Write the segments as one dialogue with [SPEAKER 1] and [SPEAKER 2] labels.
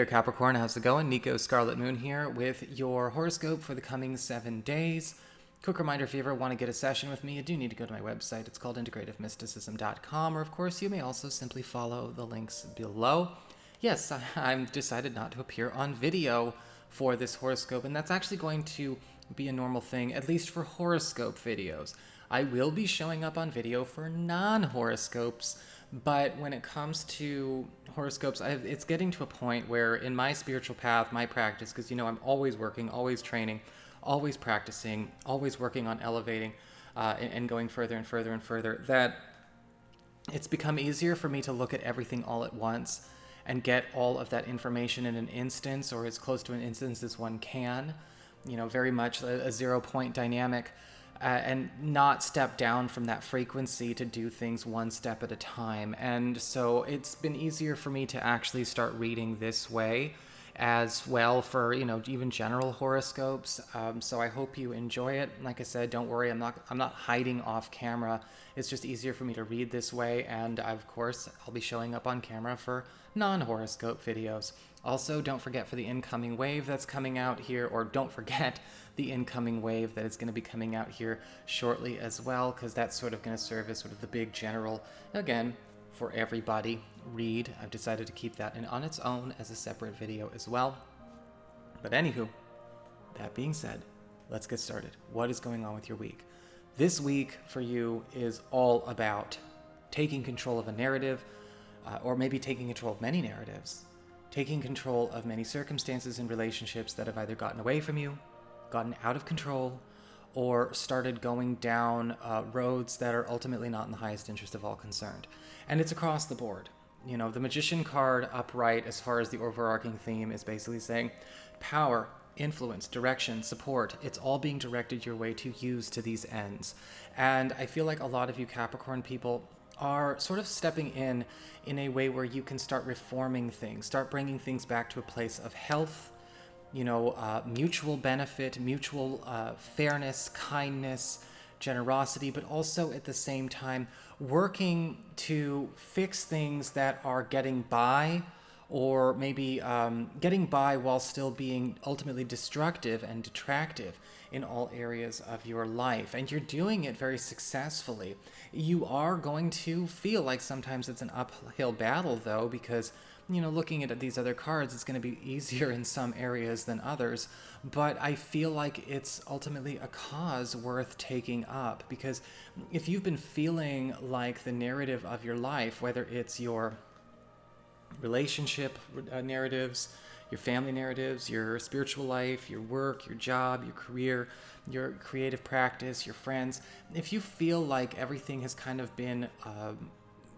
[SPEAKER 1] Capricorn, how's it going? NICO Scarlet Moon here with your horoscope for the coming 7 days. Quick reminder, if you ever want to get a session with me, you do need to go to my website. It's called integrativemysticism.com, or of course you may also simply follow the links below. Yes, I've decided not to appear on video for this horoscope, and that's actually going to be a normal thing, at least for horoscope videos. I will be showing up on video for non-horoscopes, but when it comes to horoscopes, it's getting to a point where in my spiritual path, my practice, because I'm always working, always training, always practicing, always working on elevating and going further and further and further, that it's become easier for me to look at everything all at once and get all of that information in an instance, or as close to an instance as one can, very much a 0-point dynamic. And not step down from that frequency to do things one step at a time. And so it's been easier for me to actually start reading this way as well for, even general horoscopes. So I hope you enjoy it. Like I said, don't worry, I'm not hiding off camera. It's just easier for me to read this way. And of course, I'll be showing up on camera for non-horoscope videos. Also, don't forget for the incoming wave that's coming out here, or don't forget the incoming wave that is going to be coming out here shortly as well, because that's sort of going to serve as sort of the big general, again, for everybody read. I've decided to keep that on its own as a separate video as well. But anywho, that being said, let's get started. What is going on with your week? This week for you is all about taking control of a narrative, or maybe taking control of many narratives. Taking control of many circumstances and relationships that have either gotten away from you, gotten out of control, or started going down roads that are ultimately not in the highest interest of all concerned. And it's across the board. The Magician card upright, as far as the overarching theme, is basically saying power, influence, direction, support, it's all being directed your way to use to these ends. And I feel like a lot of you Capricorn people are sort of stepping in a way where you can start reforming things, start bringing things back to a place of health, mutual benefit, mutual fairness, kindness, generosity, but also at the same time working to fix things that are getting by, or maybe getting by while still being ultimately destructive and detractive in all areas of your life. And you're doing it very successfully. You are going to feel like sometimes it's an uphill battle, though, because looking at these other cards, it's going to be easier in some areas than others. But I feel like it's ultimately a cause worth taking up, because if you've been feeling like the narrative of your life, whether it's your relationship narratives, your family narratives, your spiritual life, your work, your job, your career, your creative practice, your friends, if you feel like everything has kind of been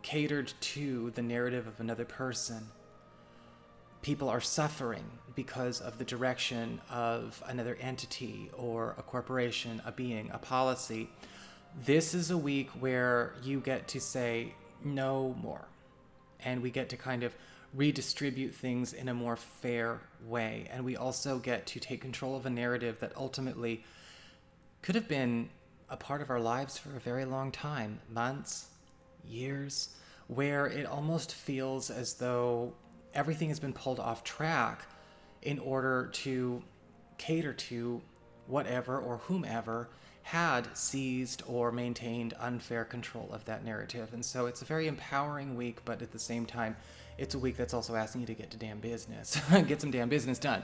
[SPEAKER 1] catered to the narrative of another person, people are suffering because of the direction of another entity or a corporation, a being, a policy, this is a week where you get to say no more. And we get to kind of redistribute things in a more fair way. And we also get to take control of a narrative that ultimately could have been a part of our lives for a very long time, months, years, where it almost feels as though everything has been pulled off track in order to cater to whatever or whomever had seized or maintained unfair control of that narrative. And so it's a very empowering week, but at the same time, it's a week that's also asking you to get to damn business. Get some damn business done.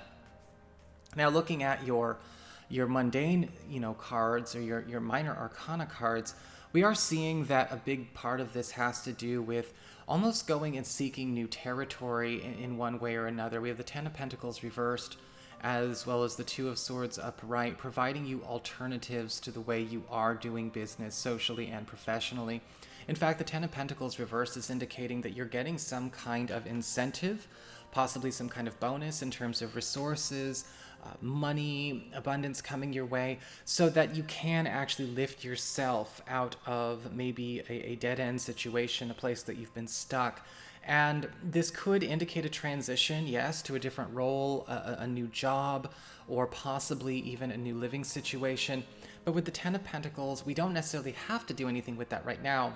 [SPEAKER 1] Now, looking at your mundane, cards, or your minor arcana cards, we are seeing that a big part of this has to do with almost going and seeking new territory in one way or another. We have the Ten of Pentacles reversed, as well as the Two of Swords upright, providing you alternatives to the way you are doing business socially and professionally. In fact, the Ten of Pentacles reversed is indicating that you're getting some kind of incentive, possibly some kind of bonus in terms of resources, money, abundance coming your way, so that you can actually lift yourself out of maybe a dead-end situation, a place that you've been stuck. And this could indicate a transition, yes, to a different role, a new job, or possibly even a new living situation. But with the Ten of Pentacles, we don't necessarily have to do anything with that right now.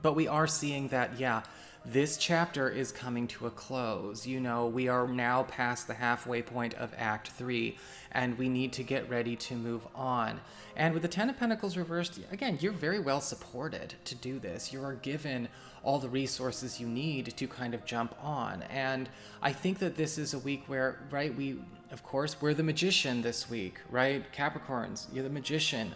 [SPEAKER 1] But we are seeing that, yeah, this chapter is coming to a close. You know, we are now past the halfway point of Act 3, and we need to get ready to move on. And with the Ten of Pentacles reversed, again, you're very well supported to do this. You are given all the resources you need to kind of jump on. And I think that this is a week where, right, of course, we're the magician this week, right? Capricorns, you're the magician.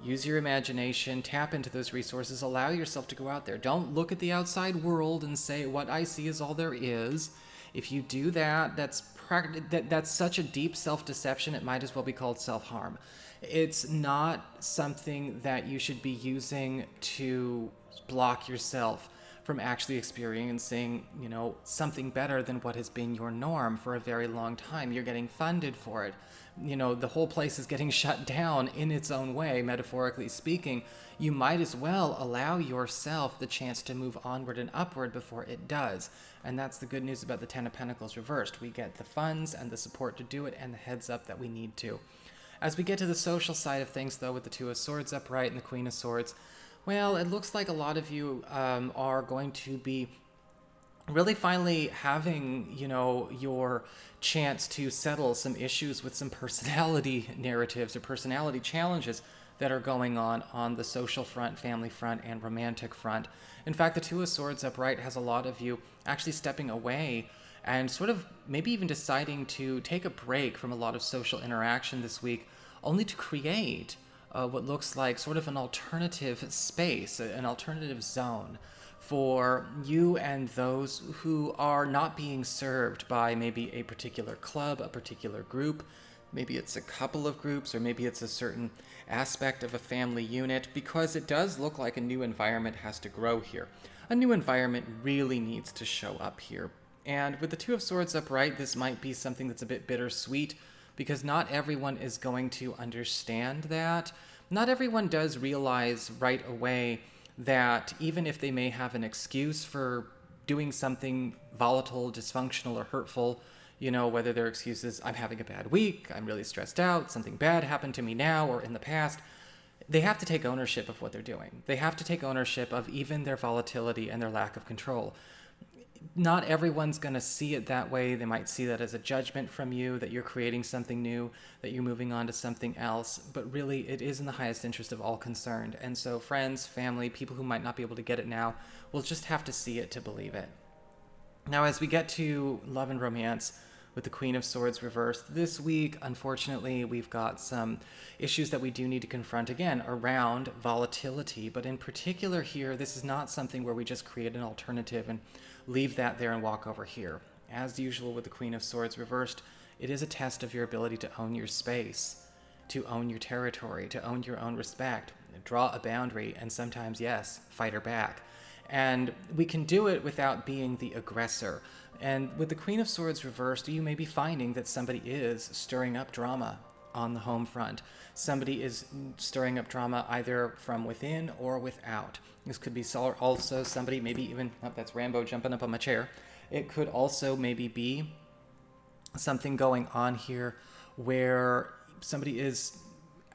[SPEAKER 1] Use your imagination, tap into those resources, allow yourself to go out there. Don't look at the outside world and say, what I see is all there is. If you do that, that's such a deep self-deception, it might as well be called self-harm. It's not something that you should be using to block yourself from actually experiencing, you know, something better than what has been your norm for a very long time. You're getting funded for it. You know, the whole place is getting shut down in its own way, metaphorically speaking. You might as well allow yourself the chance to move onward and upward before it does. And that's the good news about the Ten of Pentacles reversed. We get the funds and the support to do it and the heads up that we need to. As we get to the social side of things, though, with the Two of Swords upright and the Queen of Swords, well, it looks like a lot of you are going to be really finally having, you know, your chance to settle some issues with some personality narratives or personality challenges that are going on the social front, family front, and romantic front. In fact, the Two of Swords upright has a lot of you actually stepping away and sort of maybe even deciding to take a break from a lot of social interaction this week, only to create what looks like sort of an alternative space, an alternative zone for you and those who are not being served by maybe a particular club, a particular group. Maybe it's a couple of groups, or maybe it's a certain aspect of a family unit, because it does look like a new environment has to grow here. A new environment really needs to show up here. And with the Two of Swords upright, this might be something that's a bit bittersweet, because not everyone is going to understand that. Not everyone does realize right away that even if they may have an excuse for doing something volatile, dysfunctional, or hurtful, you know, whether their excuse is, I'm having a bad week, I'm really stressed out, something bad happened to me now or in the past, they have to take ownership of what they're doing. They have to take ownership of even their volatility and their lack of control. Not everyone's going to see it that way. They might see that as a judgment from you, that you're creating something new, that you're moving on to something else. But really, it is in the highest interest of all concerned. And so friends, family, people who might not be able to get it now, will just have to see it to believe it. Now, as we get to love and romance with the Queen of Swords reversed, this week, unfortunately, we've got some issues that we do need to confront again around volatility. But in particular here, this is not something where we just create an alternative and leave that there and walk over here. As usual with the Queen of Swords reversed, it is a test of your ability to own your space, to own your territory, to own your own respect, draw a boundary, and sometimes, yes, fight her back. And we can do it without being the aggressor. And with the Queen of Swords reversed, you may be finding that somebody is stirring up drama on the home front. Somebody is stirring up drama either from within or without. This could be also somebody, maybe even, oh, that's Rambo jumping up on my chair. It could also maybe be something going on here where somebody is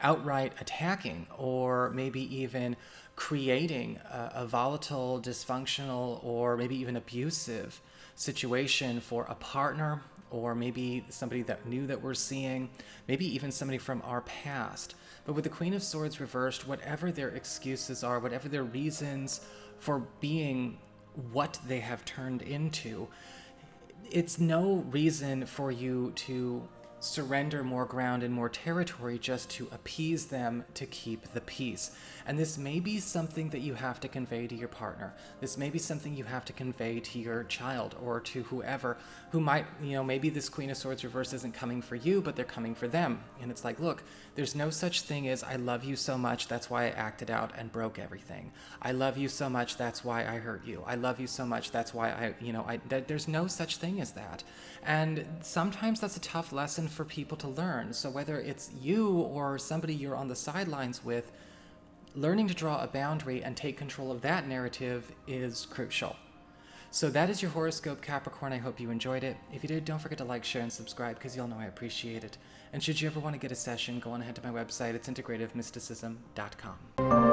[SPEAKER 1] outright attacking or maybe even creating a volatile, dysfunctional, or maybe even abusive situation for a partner, or maybe somebody that new that we're seeing, maybe even somebody from our past. But with the Queen of Swords reversed, whatever their excuses are, whatever their reasons for being what they have turned into, it's no reason for you to surrender more ground and more territory just to appease them to keep the peace. And this may be something that you have to convey to your partner. This may be something you have to convey to your child or to whoever who might, you know, maybe this Queen of Swords reverse isn't coming for you, but they're coming for them. And it's like, look, there's no such thing as I love you so much, that's why I acted out and broke everything. I love you so much, that's why I hurt you. I love you so much, that's why there's no such thing as that. And sometimes that's a tough lesson for people to learn. So whether it's you or somebody you're on the sidelines with, learning to draw a boundary and take control of that narrative is crucial. So that is your horoscope, Capricorn. I hope you enjoyed it. If you did, don't forget to like, share, and subscribe, because you'll know I appreciate it. And should you ever want to get a session, go on ahead to my website. It's integrativemysticism.com.